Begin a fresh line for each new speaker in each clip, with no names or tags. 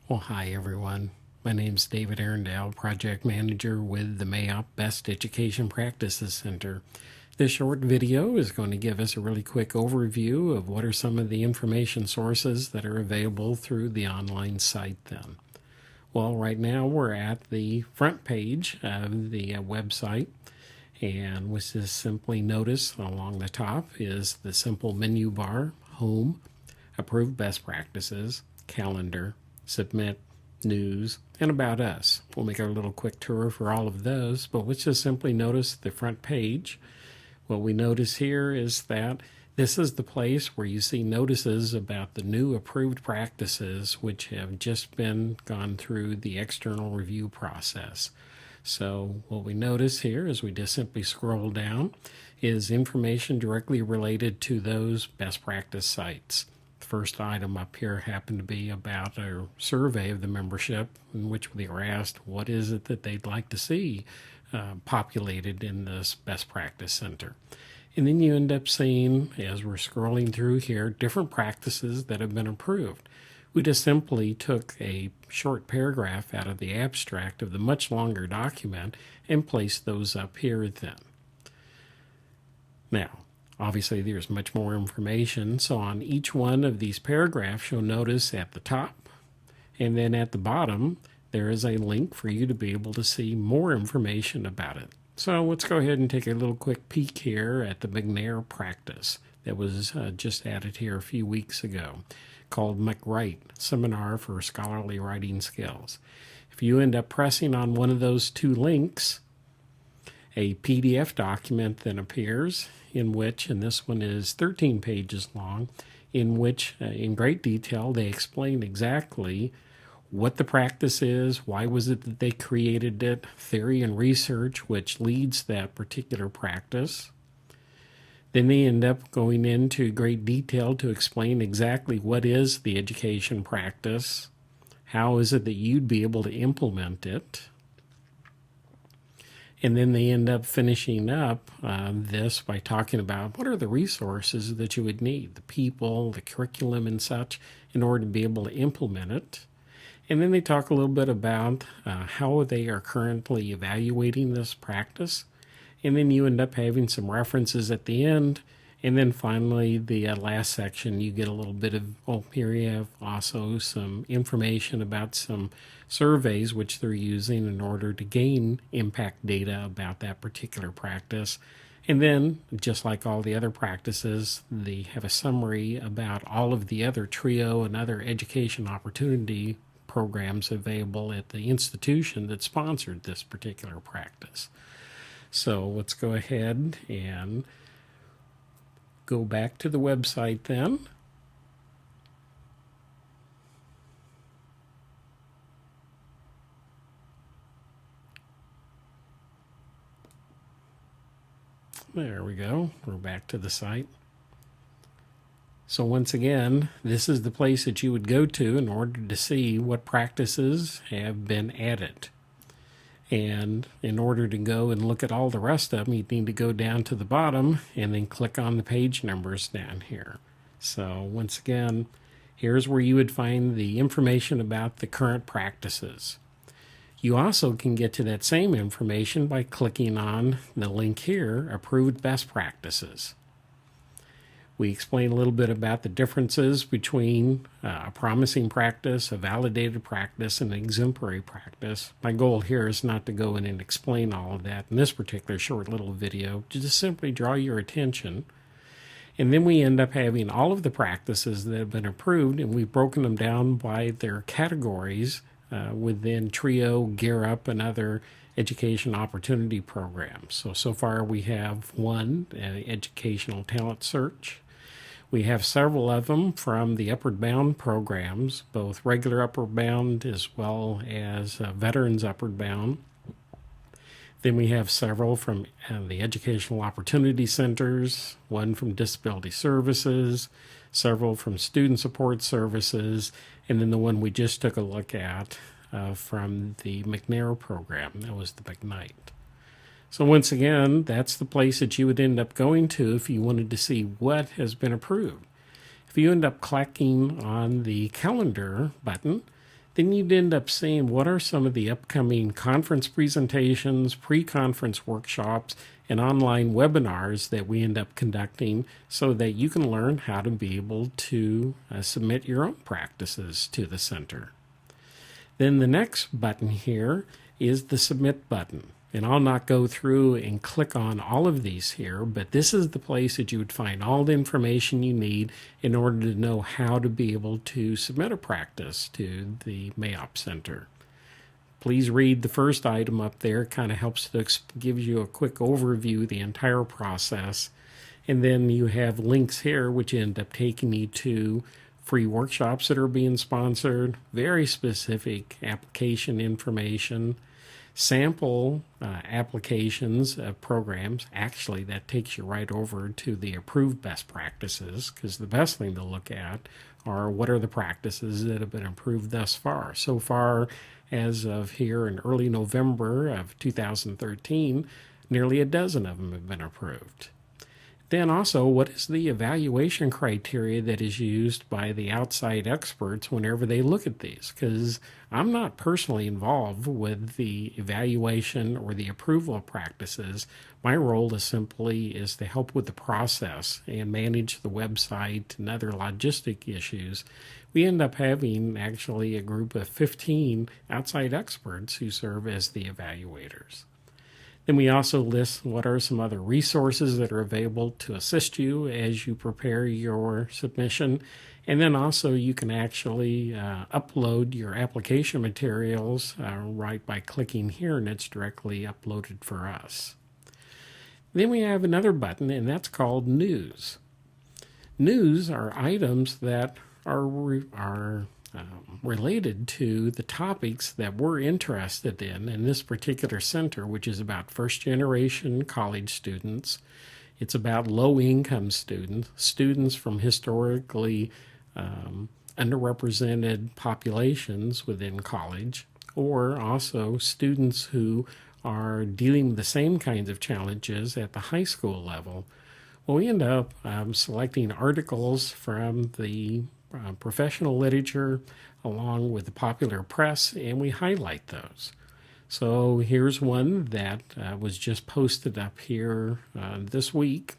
Well, hi everyone. My name's David Arundel, Project Manager with the MAEOPP Best Education Practices Center. This short video is going to give us a really quick overview of what are some of the information sources that are available through the online site then. Well, right now we're at the front page of the website, and with this simply notice along the top is the simple menu bar, Home, Approved Best Practices, Calendar, Submit, News, and About Us. We'll make a little quick tour for all of those, but let's just simply notice the front page. What we notice here is that this is the place where you see notices about the new approved practices which have just been gone through the external review process. So what we notice here as we just simply scroll down is information directly related to those best practice sites. The first item up here happened to be about a survey of the membership in which they were asked what is it that they'd like to see populated in this best practice center. And then you end up seeing, as we're scrolling through here, different practices that have been approved. We just simply took a short paragraph out of the abstract of the much longer document and placed those up here then. Now, obviously there's much more information, so on each one of these paragraphs you'll notice at the top and then at the bottom there is a link for you to be able to see more information about it. So let's go ahead and take a little quick peek here at the McNair practice that was just added here a few weeks ago, called McWrite, Seminar for Scholarly Writing Skills. If you end up pressing on one of those two links, a PDF document then appears in which, and this one is 13 pages long, in which in great detail they explain exactly what the practice is, why was it that they created it, theory and research which leads that particular practice. Then they end up going into great detail to explain exactly what is the education practice, how is it that you'd be able to implement it. And then they end up finishing up this by talking about what are the resources that you would need, the people, the curriculum and such, in order to be able to implement it. And then they talk a little bit about how they are currently evaluating this practice. And then you end up having some references at the end. And then finally, the last section, you get a little bit of, here you have also some information about some surveys which they're using in order to gain impact data about that particular practice. And then, just like all the other practices, they have a summary about all of the other TRIO and other education opportunity programs available at the institution that sponsored this particular practice. So let's go ahead and go back to the website then. There we go. We're back to the site. So once again, this is the place that you would go to in order to see what practices have been added. And in order to go and look at all the rest of them, you need to go down to the bottom and then click on the page numbers down here. So once again, here's where you would find the information about the current practices. You also can get to that same information by clicking on the link here, Approved Best Practices. We explain a little bit about the differences between a promising practice, a validated practice, and an exemplary practice. My goal here is not to go in and explain all of that in this particular short little video, to just simply draw your attention. And then we end up having all of the practices that have been approved, and we've broken them down by their categories within TRIO, Gear Up, and other education opportunity programs. So far we have one, Educational Talent Search. We have several of them from the Upward Bound programs, both regular Upward Bound as well as Veterans Upward Bound. Then we have several from the Educational Opportunity Centers, one from Disability Services, several from Student Support Services, and then the one we just took a look at from the McNair program. That was the McKnight. So once again, that's the place that you would end up going to if you wanted to see what has been approved. If you end up clicking on the calendar button, Then you'd end up seeing what are some of the upcoming conference presentations, pre-conference workshops, and online webinars that we end up conducting so that you can learn how to be able to submit your own practices to the center. Then the next button here is the submit button. And I'll not go through and click on all of these here, but this is the place that you would find all the information you need in order to know how to be able to submit a practice to the MAEOPP Center. Please read the first item up there. It kind of helps to give you a quick overview of the entire process. And then you have links here which end up taking you to free workshops that are being sponsored, very specific application information, sample applications of programs. Actually, that takes you right over to the approved best practices, because the best thing to look at are what are the practices that have been approved thus far. So far, as of here in early November of 2013, nearly a dozen of them have been approved. Then also, what is the evaluation criteria that is used by the outside experts whenever they look at these? Because I'm not personally involved with the evaluation or the approval of practices. My role is simply to help with the process and manage the website and other logistic issues. We end up having actually a group of 15 outside experts who serve as the evaluators. Then we also list what are some other resources that are available to assist you as you prepare your submission. And then also you can actually upload your application materials right by clicking here, and it's directly uploaded for us. Then we have another button, and that's called News. News are items that are related to the topics that we're interested in this particular center, which is about first-generation college students. It's about low-income students, students from historically underrepresented populations within college, or also students who are dealing with the same kinds of challenges at the high school level. Well, we end up selecting articles from the professional literature along with the popular press, and we highlight those. So here's one that was just posted up here this week,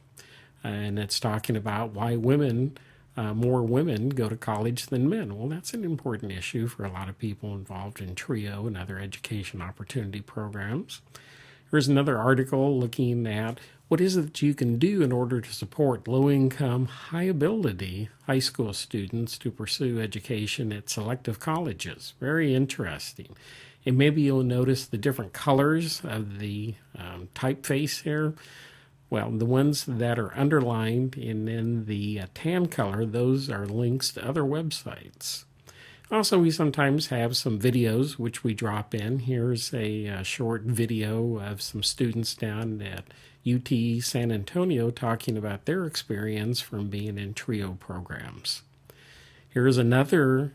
and it's talking about why more women go to college than men. Well, that's an important issue for a lot of people involved in TRIO and other education opportunity programs. Here's another article looking at what is it that you can do in order to support low-income, high-ability high school students to pursue education at selective colleges. Very interesting. And maybe you'll notice the different colors of the typeface here. Well, the ones that are underlined and then the tan color, those are links to other websites. Also, we sometimes have some videos which we drop in. Here's a short video of some students down at UT San Antonio talking about their experience from being in TRIO programs. Here's another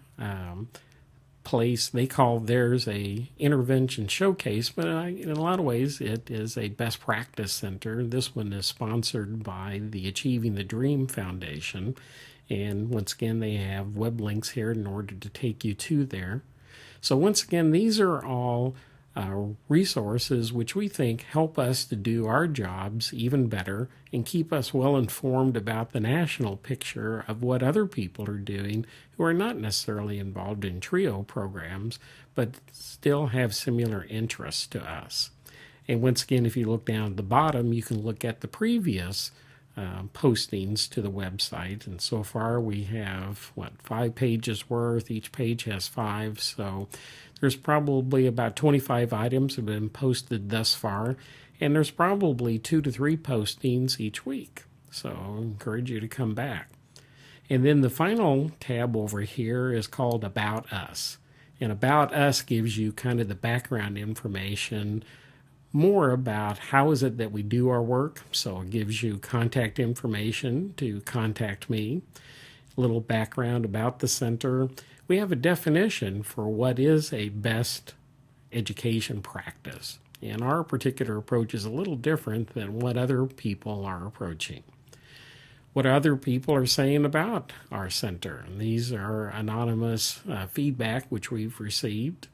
place. They call theirs a intervention showcase, but in a lot of ways it is a best practice center. This one is sponsored by the Achieving the Dream Foundation. And once again, they have web links here in order to take you to there. So once again, these are all resources which we think help us to do our jobs even better and keep us well informed about the national picture of what other people are doing who are not necessarily involved in TRIO programs, but still have similar interests to us. And once again, if you look down at the bottom, you can look at the previous postings to the website, and so far we have 5 pages worth. Each page has 5, so there's probably about 25 items have been posted thus far, and there's probably 2 to 3 postings each week, so I encourage you to come back. And then the final tab over here is called About Us, and About Us gives you kind of the background information, more about how is it that we do our work. So it gives you contact information to contact me, a little background about the center. We have a definition for what is a best education practice, and our particular approach is a little different than what other people are approaching. what other people are saying about our center. And these are anonymous feedback which we've received.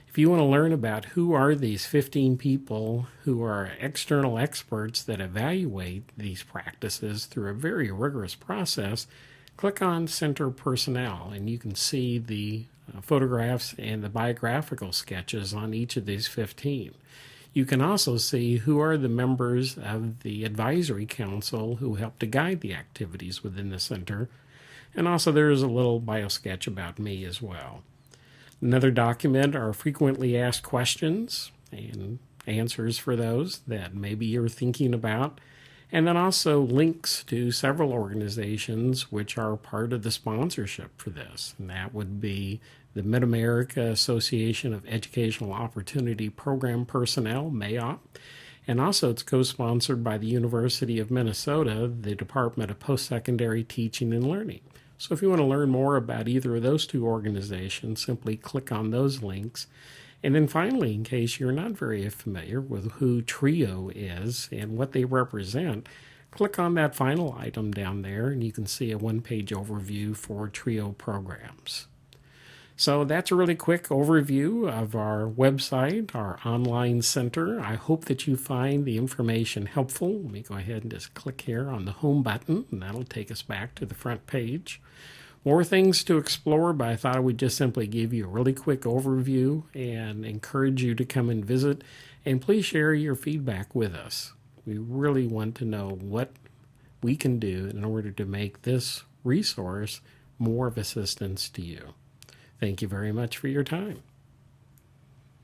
If you want to learn about who are these 15 people who are external experts that evaluate these practices through a very rigorous process, click on Center Personnel and you can see the photographs and the biographical sketches on each of these 15. You can also see who are the members of the advisory council who help to guide the activities within the center. And also there's a little bio sketch about me as well. Another document are frequently asked questions and answers for those that maybe you're thinking about. And then also links to several organizations which are part of the sponsorship for this. And that would be the Mid-America Association of Educational Opportunity Program Personnel, MAEOPP. And also it's co-sponsored by the University of Minnesota, the Department of Post-Secondary Teaching and Learning. So if you want to learn more about either of those two organizations, simply click on those links. And then finally, in case you're not very familiar with who TRIO is and what they represent, click on that final item down there and you can see a one-page overview for TRIO programs. So that's a really quick overview of our website, our online center. I hope that you find the information helpful. Let me go ahead and just click here on the home button and that'll take us back to the front page. More things to explore, but I thought I would just simply give you a really quick overview and encourage you to come and visit. And please share your feedback with us. We really want to know what we can do in order to make this resource more of assistance to you. Thank you very much for your time.